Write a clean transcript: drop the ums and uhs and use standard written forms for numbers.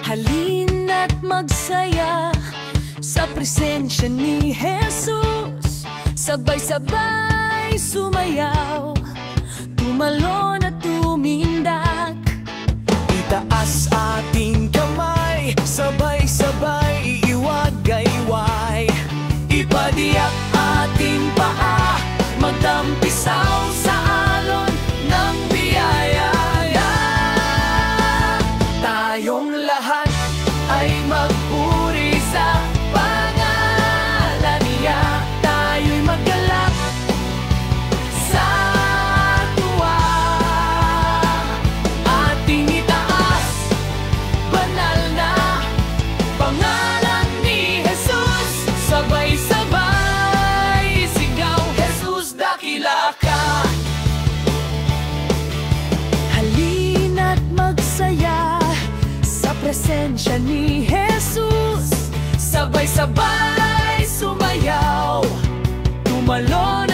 Halina't magsaya sa presensya ni Jesus. Sabay-sabay sumayaw, tumalon at tumindak. Itaas ating kamay, sabay-sabay iiwagayway. Ipadiyak ating paa, magtampisaw sa alon ng biyaya. Tayong lahat ay magpuri sa pangalan niya. Tayo'y maggalak sa tuwa. Ating itaas, banal na pangalan ni Jesus. Sabay-sabay sigaw, Jesus dakila ka. Halina't magsaya sa presensya ni Jesus. Sabay-sabay sumayaw, tumalon